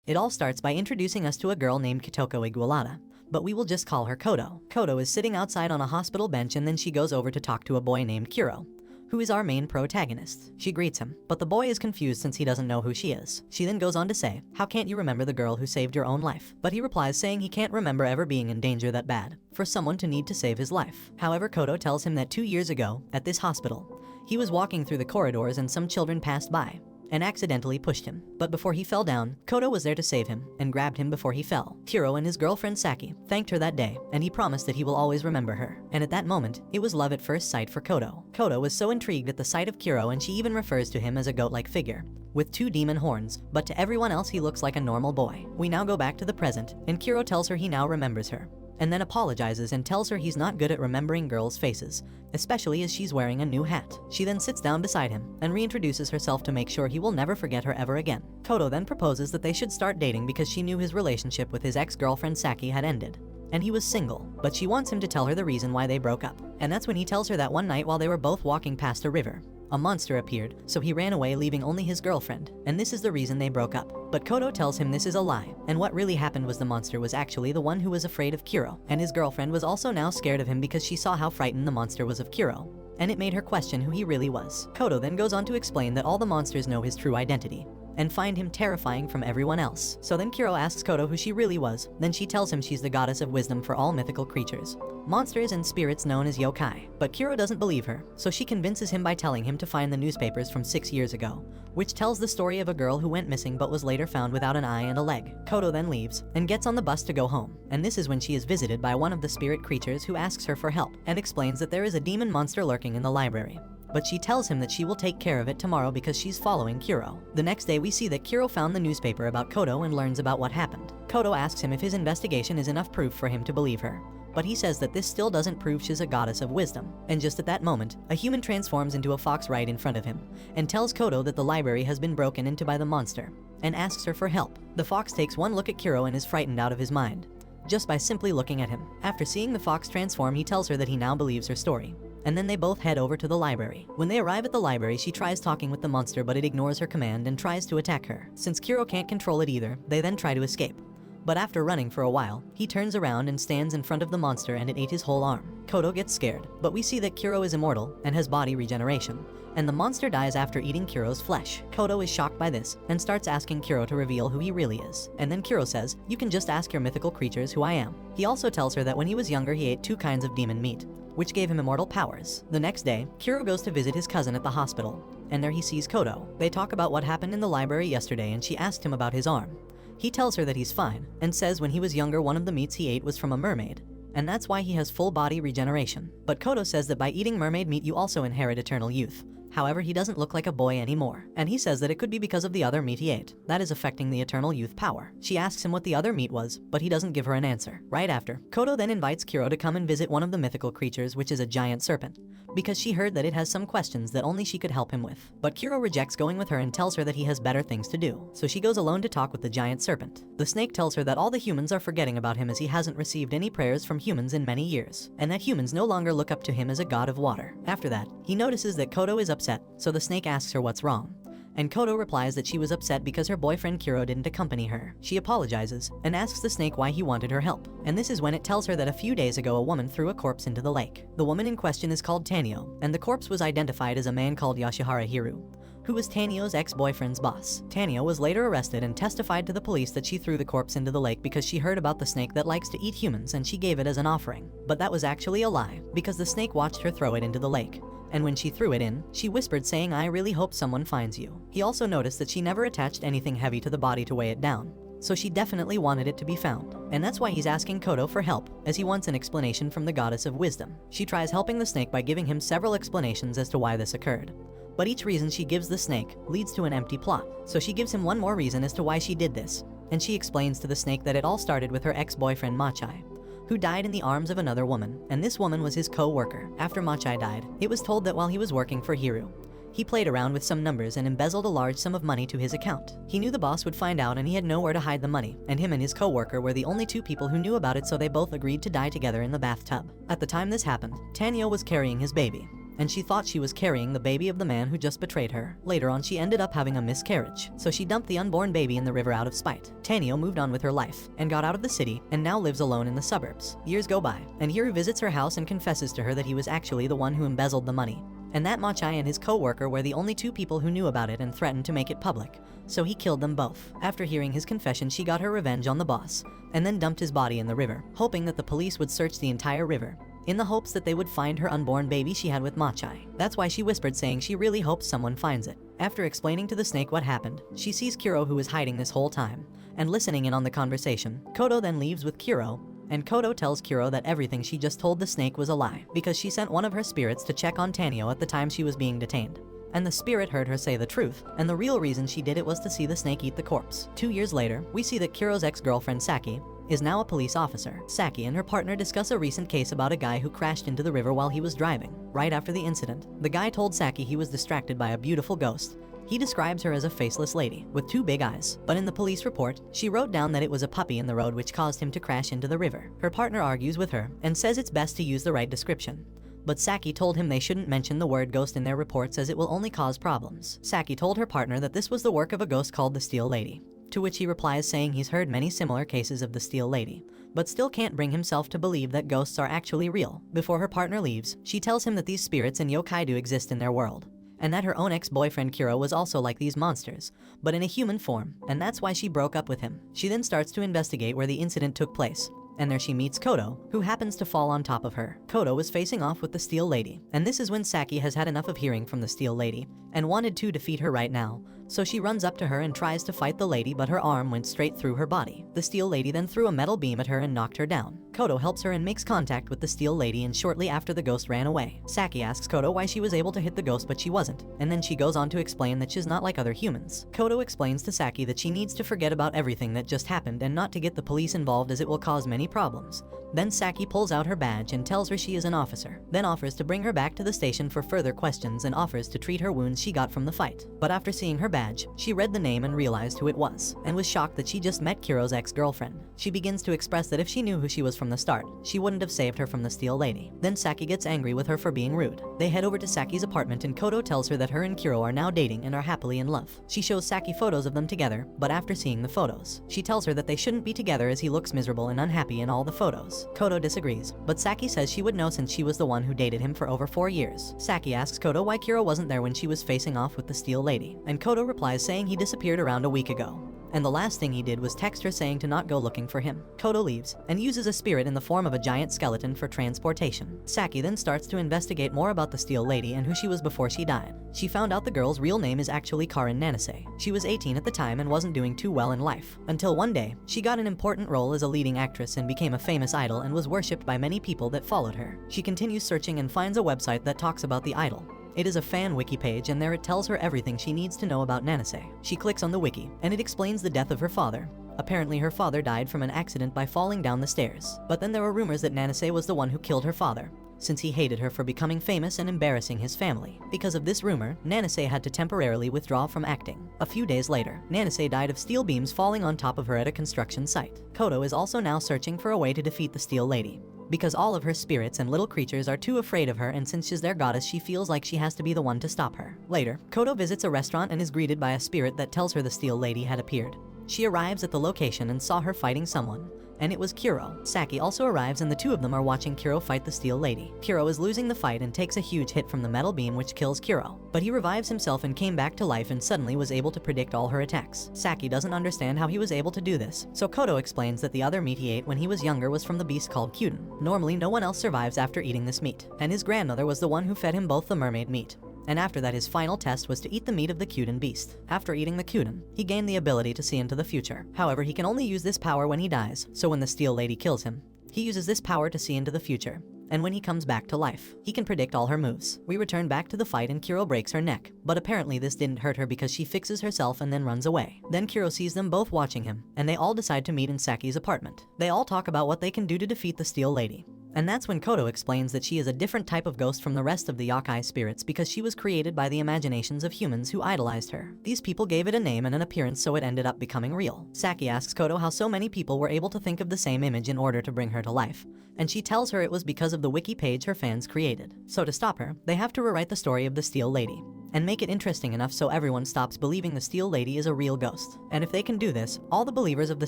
It all starts by introducing us to a girl named Kitoko Igualada, but we will just call her Kodo. Kodo is sitting outside on a hospital bench, and then she goes over to talk to a boy named Kuro, who is our main protagonist. She greets him, but the boy is confused since he doesn't know who she is. She then goes on to say, "How can't you remember the girl who saved your own life?" But he replies saying he can't remember ever being in danger that bad for someone to need to save his life. However, Kodo tells him that 2 years ago, at this hospital, he was walking through the corridors and some children passed by and accidentally pushed him. But before he fell down, Kodo was there to save him and grabbed him before he fell. Kuro and his girlfriend Saki thanked her that day, and he promised that he will always remember her. And at that moment, it was love at first sight for Kodo. Kodo was so intrigued at the sight of Kuro, and she even refers to him as a goat-like figure with 2 demon horns, but to everyone else he looks like a normal boy. We now go back to the present, and Kuro tells her he now remembers her, and then apologizes and tells her he's not good at remembering girls' faces, especially as she's wearing a new hat. She then sits down beside him and reintroduces herself to make sure he will never forget her ever again. Kodo then proposes that they should start dating because she knew his relationship with his ex-girlfriend Saki had ended, and he was single, but she wants him to tell her the reason why they broke up. And that's when he tells her that one night while they were both walking past a river, a monster appeared, so he ran away leaving only his girlfriend, and this is the reason they broke up. But Kodo tells him this is a lie, and what really happened was the monster was actually the one who was afraid of Kuro, and his girlfriend was also now scared of him because she saw how frightened the monster was of Kuro, and it made her question who he really was. Kodo then goes on to explain that all the monsters know his true identity and find him terrifying from everyone else. So then Kuro asks Kodo who she really was, then she tells him she's the goddess of wisdom for all mythical creatures, monsters and spirits known as yokai. But Kuro doesn't believe her, so she convinces him by telling him to find the newspapers from 6 years ago, which tells the story of a girl who went missing but was later found without an eye and a leg. Kodo then leaves and gets on the bus to go home, and this is when she is visited by one of the spirit creatures who asks her for help and explains that there is a demon monster lurking in the library. But she tells him that she will take care of it tomorrow because she's following Kuro. The next day we see that Kuro found the newspaper about Kodo and learns about what happened. Kodo asks him if his investigation is enough proof for him to believe her, but he says that this still doesn't prove she's a goddess of wisdom. And just at that moment, a human transforms into a fox right in front of him and tells Kodo that the library has been broken into by the monster and asks her for help. The fox takes one look at Kuro and is frightened out of his mind just by simply looking at him. After seeing the fox transform, he tells her that he now believes her story, and then they both head over to the library. When they arrive at the library, she tries talking with the monster, but it ignores her command and tries to attack her. Since Kuro can't control it either, they then try to escape. But after running for a while, he turns around and stands in front of the monster, and it ate his whole arm. Kodo gets scared, but we see that Kuro is immortal and has body regeneration, and the monster dies after eating Kuro's flesh. Kodo is shocked by this and starts asking Kuro to reveal who he really is. And then Kuro says, "You can just ask your mythical creatures who I am." He also tells her that when he was younger he ate 2 kinds of demon meat, which gave him immortal powers. The next day, Kuro goes to visit his cousin at the hospital, and there he sees Kodo. They talk about what happened in the library yesterday, and she asked him about his arm. He tells her that he's fine, and says when he was younger one of the meats he ate was from a mermaid, and that's why he has full body regeneration. But Kodo says that by eating mermaid meat you also inherit eternal youth. However, he doesn't look like a boy anymore, and he says that it could be because of the other meat he ate that is affecting the eternal youth power. She asks him what the other meat was, but he doesn't give her an answer. Right after, Kodo then invites Kuro to come and visit one of the mythical creatures, which is a giant serpent, because she heard that it has some questions that only she could help him with. But Kuro rejects going with her and tells her that he has better things to do, so she goes alone to talk with the giant serpent. The snake tells her that all the humans are forgetting about him as he hasn't received any prayers from humans in many years, and that humans no longer look up to him as a god of water. After that, he notices that Kodo is upset, so the snake asks her what's wrong, and Kodo replies that she was upset because her boyfriend Kuro didn't accompany her. She apologizes and asks the snake why he wanted her help, and this is when it tells her that a few days ago a woman threw a corpse into the lake. The woman in question is called Tanio, and the corpse was identified as a man called Yoshihara Hiru, who was Tanio's ex-boyfriend's boss. Tanio was later arrested and testified to the police that she threw the corpse into the lake because she heard about the snake that likes to eat humans and she gave it as an offering. But that was actually a lie, because the snake watched her throw it into the lake, and when she threw it in, she whispered saying, "I really hope someone finds you." He also noticed that she never attached anything heavy to the body to weigh it down, so she definitely wanted it to be found. And that's why he's asking Kodo for help, as he wants an explanation from the goddess of wisdom. She tries helping the snake by giving him several explanations as to why this occurred, but each reason she gives the snake leads to an empty plot. So she gives him one more reason as to why she did this, and she explains to the snake that it all started with her ex-boyfriend Machai, who died in the arms of another woman, and this woman was his co-worker. After Machai died, it was told that while he was working for Hiru, he played around with some numbers and embezzled a large sum of money to his account. He knew the boss would find out and he had nowhere to hide the money, and him and his co-worker were the only 2 people who knew about it, so they both agreed to die together in the bathtub. At the time this happened, Tanio was carrying his baby, and she thought she was carrying the baby of the man who just betrayed her. Later on, she ended up having a miscarriage, so she dumped the unborn baby in the river out of spite. Tanio moved on with her life and got out of the city and now lives alone in the suburbs. Years go by, and Hiro visits her house and confesses to her that he was actually the one who embezzled the money, and that Machai and his co-worker were the only two people who knew about it and threatened to make it public, so he killed them both. After hearing his confession, she got her revenge on the boss, and then dumped his body in the river, hoping that the police would search the entire river, in the hopes that they would find her unborn baby she had with Machai. That's why she whispered, saying she really hopes someone finds it. After explaining to the snake what happened, she sees Kuro, who is hiding this whole time, and listening in on the conversation. Kodo then leaves with Kuro, and Kodo tells Kuro that everything she just told the snake was a lie, because she sent one of her spirits to check on Tanio at the time she was being detained. And the spirit heard her say the truth, and the real reason she did it was to see the snake eat the corpse. 2 years later, we see that Kuro's ex-girlfriend Saki is now a police officer. Saki and her partner discuss a recent case about a guy who crashed into the river while he was driving. Right after the incident, the guy told Saki he was distracted by a beautiful ghost. He describes her as a faceless lady with 2 big eyes, but in the police report, she wrote down that it was a puppy in the road which caused him to crash into the river. Her partner argues with her and says it's best to use the right description, but Saki told him they shouldn't mention the word ghost in their reports as it will only cause problems. Saki told her partner that this was the work of a ghost called the Steel Lady, to which he replies saying he's heard many similar cases of the Steel Lady, but still can't bring himself to believe that ghosts are actually real. Before her partner leaves, she tells him that these spirits and yokai do exist in their world, and that her own ex-boyfriend Kuro was also like these monsters, but in a human form, and that's why she broke up with him. She then starts to investigate where the incident took place, and there she meets Kodo, who happens to fall on top of her. Kodo was facing off with the Steel Lady, and this is when Saki has had enough of hearing from the Steel Lady, and wanted to defeat her right now, so she runs up to her and tries to fight the lady, but her arm went straight through her body. The Steel Lady then threw a metal beam at her and knocked her down. Kodo helps her and makes contact with the Steel Lady, and shortly after the ghost ran away. Saki asks Kodo why she was able to hit the ghost but she wasn't, and then she goes on to explain that she's not like other humans. Kodo explains to Saki that she needs to forget about everything that just happened and not to get the police involved as it will cause many problems. Then Saki pulls out her badge and tells her she is an officer, then offers to bring her back to the station for further questions and offers to treat her wounds she got from the fight. But after seeing her badge, she read the name and realized who it was, and was shocked that she just met Kuro's ex-girlfriend. She begins to express that if she knew who she was from the start, she wouldn't have saved her from the Steel Lady. Then Saki gets angry with her for being rude. They head over to Saki's apartment and Kodo tells her that her and Kuro are now dating and are happily in love. She shows Saki photos of them together, but after seeing the photos, she tells her that they shouldn't be together as he looks miserable and unhappy in all the photos. Kodo disagrees, but Saki says she would know since she was the one who dated him for over 4 years. Saki asks Kodo why Kuro wasn't there when she was facing off with the Steel Lady, and Kodo replies saying he disappeared around a week ago, and the last thing he did was text her saying to not go looking for him. Kodo leaves and uses a spirit in the form of a giant skeleton for transportation. Saki then starts to investigate more about the Steel Lady and who she was before she died. She found out the girl's real name is actually Karin Nanase. She was 18 at the time and wasn't doing too well in life, until one day, she got an important role as a leading actress and became a famous idol and was worshipped by many people that followed her. She continues searching and finds a website that talks about the idol. It is a fan wiki page, and there it tells her everything she needs to know about Nanase. She clicks on the wiki, and it explains the death of her father. Apparently her father died from an accident by falling down the stairs. But then there were rumors that Nanase was the one who killed her father, since he hated her for becoming famous and embarrassing his family. Because of this rumor, Nanase had to temporarily withdraw from acting. A few days later, Nanase died of steel beams falling on top of her at a construction site. Kodo is also now searching for a way to defeat the Steel Lady, because all of her spirits and little creatures are too afraid of her, and since she's their goddess, she feels like she has to be the one to stop her. Later, Kodo visits a restaurant and is greeted by a spirit that tells her the Steel Lady had appeared. She arrives at the location and saw her fighting someone, and it was Kuro. Saki also arrives and the two of them are watching Kuro fight the Steel Lady. Kuro is losing the fight and takes a huge hit from the metal beam which kills Kuro, but he revives himself and came back to life and suddenly was able to predict all her attacks. Saki doesn't understand how he was able to do this, so Kodo explains that the other meat he ate when he was younger was from the beast called Kyuden. Normally no one else survives after eating this meat, and his grandmother was the one who fed him both the mermaid meat. And after that his final test was to eat the meat of the Kyuden beast. After eating the Kyuden, he gained the ability to see into the future. However, he can only use this power when he dies, so when the Steel Lady kills him, he uses this power to see into the future. And when he comes back to life, he can predict all her moves. We return back to the fight and Kuro breaks her neck, but apparently this didn't hurt her because she fixes herself and then runs away. Then Kuro sees them both watching him, and they all decide to meet in Saki's apartment. They all talk about what they can do to defeat the Steel Lady. And that's when Kodo explains that she is a different type of ghost from the rest of the yokai spirits because she was created by the imaginations of humans who idolized her. These people gave it a name and an appearance, so it ended up becoming real. Saki asks Kodo how so many people were able to think of the same image in order to bring her to life, and she tells her it was because of the wiki page her fans created. So to stop her, they have to rewrite the story of the Steel Lady and make it interesting enough so everyone stops believing the Steel Lady is a real ghost. And if they can do this, all the believers of the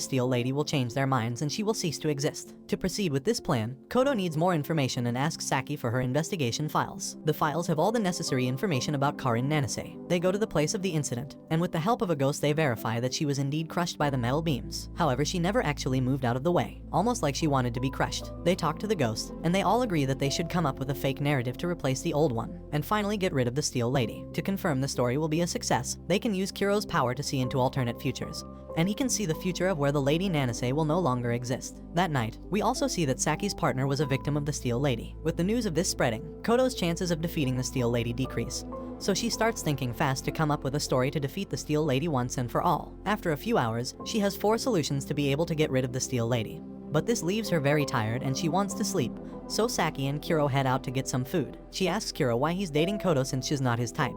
Steel Lady will change their minds and she will cease to exist. To proceed with this plan, Kodo needs more information and asks Saki for her investigation files. The files have all the necessary information about Karin Nanase. They go to the place of the incident, and with the help of a ghost they verify that she was indeed crushed by the metal beams. However, she never actually moved out of the way, almost like she wanted to be crushed. They talk to the ghost, and they all agree that they should come up with a fake narrative to replace the old one, and finally get rid of the Steel Lady. To confirm the story will be a success, they can use Kuro's power to see into alternate futures, and he can see the future of where the Lady Nanase will no longer exist. That night, we also see that Saki's partner was a victim of the Steel Lady. With the news of this spreading, Kodo's chances of defeating the Steel Lady decrease, so she starts thinking fast to come up with a story to defeat the Steel Lady once and for all. After a few hours, she has 4 solutions to be able to get rid of the Steel Lady. But this leaves her very tired and she wants to sleep, so Saki and Kuro head out to get some food. She asks Kuro why he's dating Kodo since she's not his type,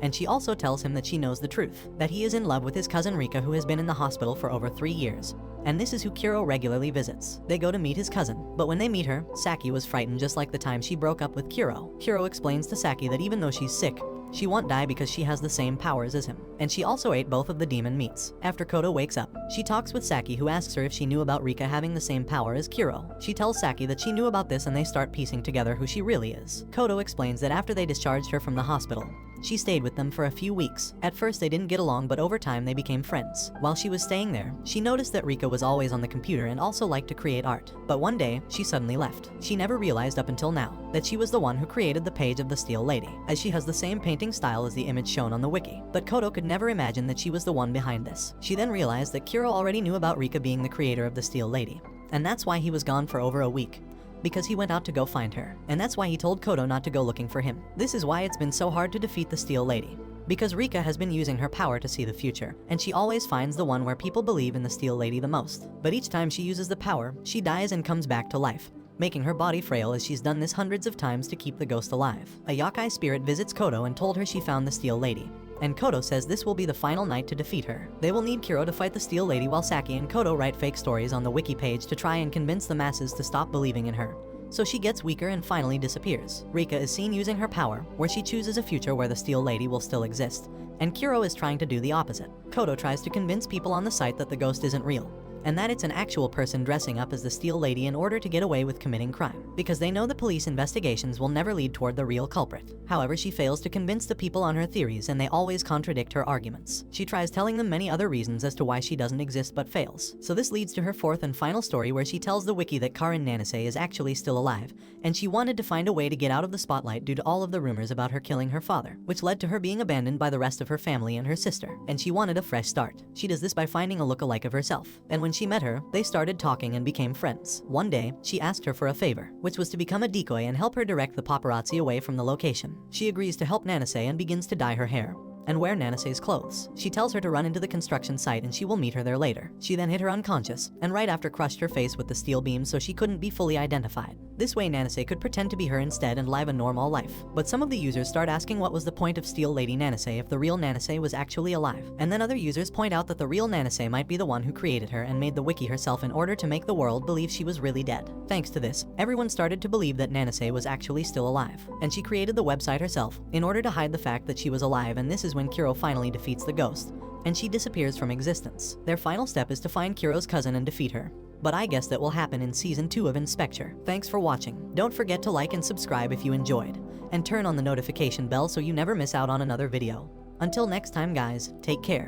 and she also tells him that she knows the truth, that he is in love with his cousin Rika, who has been in the hospital for over 3 years. And this is who Kuro regularly visits. They go to meet his cousin, but when they meet her, Saki was frightened just like the time she broke up with Kuro. Kuro explains to Saki that even though she's sick, she won't die because she has the same powers as him, and she also ate both of the demon meats. After Kodo wakes up, she talks with Saki, who asks her if she knew about Rika having the same power as Kuro. She tells Saki that she knew about this and they start piecing together who she really is. Kodo explains that after they discharged her from the hospital, she stayed with them for a few weeks. At first they didn't get along, but over time they became friends. While she was staying there, she noticed that Rika was always on the computer and also liked to create art. But one day, she suddenly left. She never realized up until now that she was the one who created the page of the Steel Lady, as she has the same painting style as the image shown on the wiki. But Kodo could never imagine that she was the one behind this. She then realized that Kuro already knew about Rika being the creator of the Steel Lady, and that's why he was gone for over a week, because he went out to go find her, and that's why he told Kodo not to go looking for him. This is why it's been so hard to defeat the Steel Lady, because Rika has been using her power to see the future, and she always finds the one where people believe in the Steel Lady the most. But each time she uses the power, she dies and comes back to life, making her body frail, as she's done this hundreds of times to keep the ghost alive. A yokai spirit visits Kodo and told her she found the Steel Lady, and Kodo says this will be the final night to defeat her. They will need Kuro to fight the Steel Lady while Saki and Kodo write fake stories on the wiki page to try and convince the masses to stop believing in her. So she gets weaker and finally disappears. Rika is seen using her power, where she chooses a future where the Steel Lady will still exist, and Kuro is trying to do the opposite. Kodo tries to convince people on the site that the ghost isn't real, and that it's an actual person dressing up as the Steel Lady in order to get away with committing crime, because they know the police investigations will never lead toward the real culprit. However, she fails to convince the people on her theories, and they always contradict her arguments. She tries telling them many other reasons as to why she doesn't exist but fails. So this leads to her 4th and final story, where she tells the wiki that Karin Nanase is actually still alive, and she wanted to find a way to get out of the spotlight due to all of the rumors about her killing her father, which led to her being abandoned by the rest of her family and her sister, and she wanted a fresh start. She does this by finding a look-alike of herself, and when she met her, they started talking and became friends. One day, she asked her for a favor, which was to become a decoy and help her direct the paparazzi away from the location. She agrees to help Nanase and begins to dye her hair and wear Nanase's clothes. She tells her to run into the construction site and she will meet her there later. She then hit her unconscious, and right after crushed her face with the steel beams so she couldn't be fully identified. This way Nanase could pretend to be her instead and live a normal life. But some of the users start asking what was the point of Steel Lady Nanase if the real Nanase was actually alive. And then other users point out that the real Nanase might be the one who created her and made the wiki herself in order to make the world believe she was really dead. Thanks to this, everyone started to believe that Nanase was actually still alive, and she created the website herself in order to hide the fact that she was alive, and this is when Kuro finally defeats the ghost, and she disappears from existence. Their final step is to find Kuro's cousin and defeat her. But I guess that will happen in Season 2 of Inspector. Thanks for watching. Don't forget to like and subscribe if you enjoyed, and turn on the notification bell so you never miss out on another video. Until next time guys, take care.